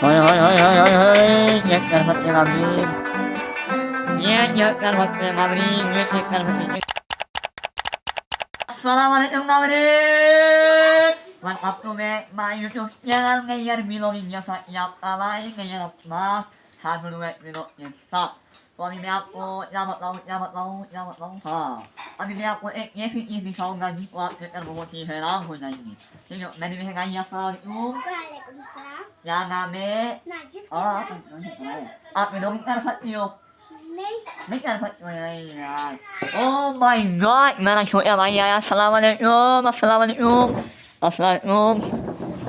Hoi nhạcกันพัดงามนี้nhạcกันพัดงามนี้nhạcกันพัดงามนี้ Assalamualaikum kawan. Welcome to my YouTube channel ngayon vlog niya sa yapalay ngayon na haguluwet vlog niya sa Kami may ako yamat lang ha. Kami may ako ini sa ngayon wa kita buti herang ko na ini. Sino nani may ngayon sa YouTube. Waalaikumsalam. Ya ngame. Najib. Minum kan fatyo. Mấy anh phải Oh my god, mana show ya maya. Assalamualaikum.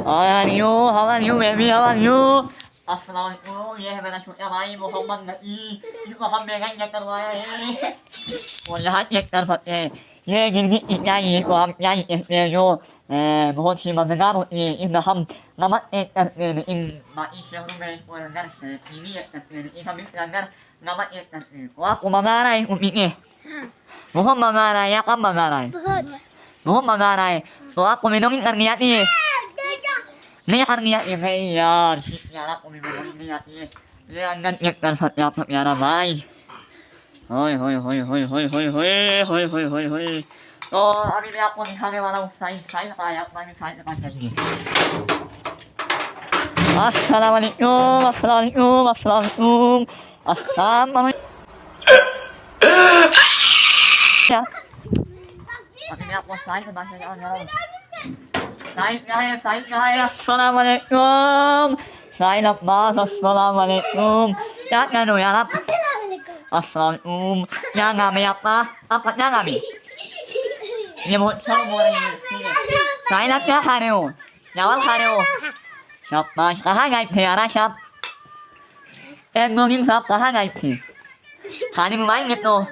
How are you baby? How are you? Assalamualaikum. Ye mana show ya maya Muhammad Nabi. Muhammad nganya karwaya. Wallahi yak tarfat ye gini nyai ko nyai yo mohon si mazgaro indaham namat in ma isyaru me ko ngar ini in kami ngar namat wa ko mangaray umini mohon mangaray ya kam mangaray mohon mangaray so ako minong karniyat ni karniyat kaya ya ko minong karniyat ni angan yak tarfat ya ramai Hoi. Oh, abi may ako ni hangin walang sai kaya mami sai na kanyan. Assalamualaikum. Ya. Abi may ako sai sa bahay na. Sai. Assalamualaikum. Sai na ba? Assalamualaikum. Ya ngano ya rap. Assalamualaikum. Ya ngami apa? Apa ya ngami? Ni mo chao mo ni. Sai lap ya khaneo. Ya wal khaneo. Sap ba ka ha ngai phe ara sap. Em ngong ning sap ka ha ngai phe. Khani mu mai nget no.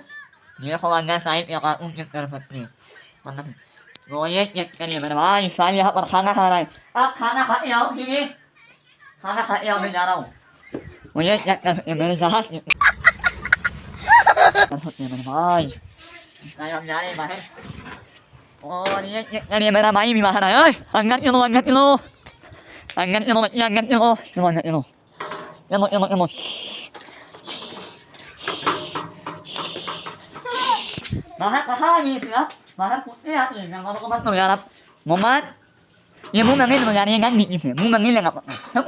Ni ko wan ga sai ya ka nyek ka phat ni. Wan na. Ngoi nyek ka ni ba mai sai ya ka khana ha nai. Khana kha eo hi ni. Khana kha eo me ya rau. Ngoi nyek ka me sa ha. Thật này mày đây ông nhà đi mày đi mày ra máy mà này ơi anh ngắt cho nó ngắt cho nó mà hát gì nữa mà hát cũng thế thì nó có bắt tôi ra lắm một mắt nhưng muốn mang cái người nhà đi ngắt nhị muốn mang cái là ngập hết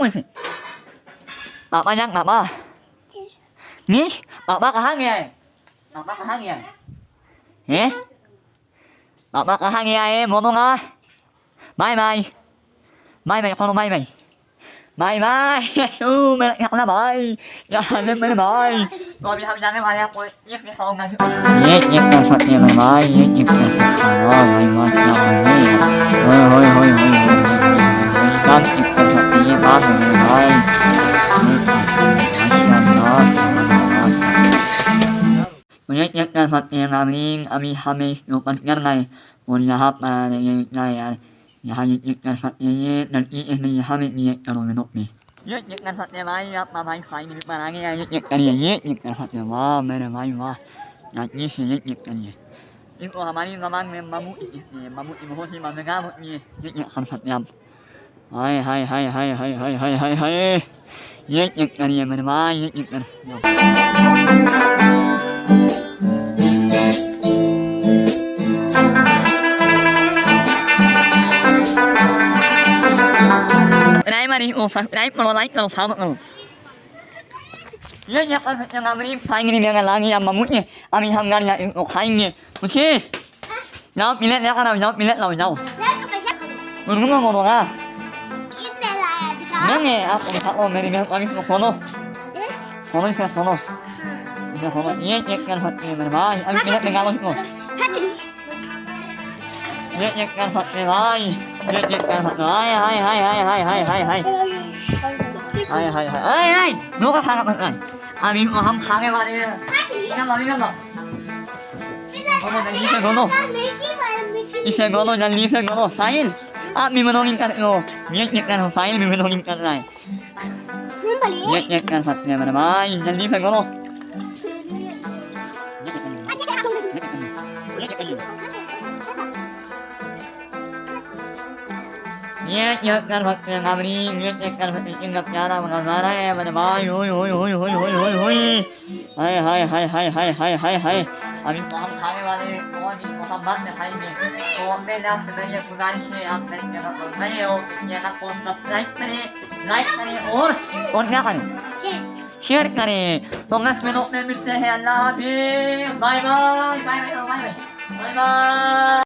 rồi bà nhắc bà ní bà cả hai ngày Bà ka hangyan. Bà ka hangyan mo nga. Mai. Kono mai. Mai. Mày nhắc là mai. Ya lên mai. Rồi bây giờ nhắc mai nha, tôi nhắc cái xong này. Nhắc cái phật này mai, nhắc cái phật. Mai. Hoi. Nhắc cái phật này mai. Nhắc cái phật này ami hame nupan ngai mon yahap ngai ya nhắc cái phật này dan ini hame ni kalau menok ni nhắc cái phật này mai yap ma mai phai ni ma ngai nhắc cái này nhắc cái phật này ma mere mai ma nhắc ni si nhắc cái này in ko hamani naman mamu mo si ma nga mo ni nhắc cái phật yam hai nhắc cái này mere mai nhắc cái Mari dai kalau like kalau sama kalau ya yang amri paling ini dengan langi yang mamutnya ami hamgan ya kainnya mesti nyau pilet ya kan nyau ngomong ah nge aku meri kami kono ini kan hati mai ami pilet dengan lo Nhắc cái phật này ơi. Nhắc cái phật này. Hai. Nó có thằng này. Mình có hâm thằng này đi. Ngắm nó. Isa gono dan lisa gono. Sain. Mình menolin kan lo. Nhắc cái file mình menolin kan này. Nhắc cái phật này mà mai dan lisa gono. Ingatkan fakir kami, ingatkan fakir ingat cara mengamara pada bayu, hai. Amin mohon kami wale, mohon Muhammad ne hai ne. तो मेरा सदैव गुजारिश है आप करेंगे नए हो channel को सब्सक्राइब करें, लाइक करें और क्या करें? शेयर करें। तो नेक्स्ट में मिलते हैं। अल्लाह हाफिज़। Bye bye.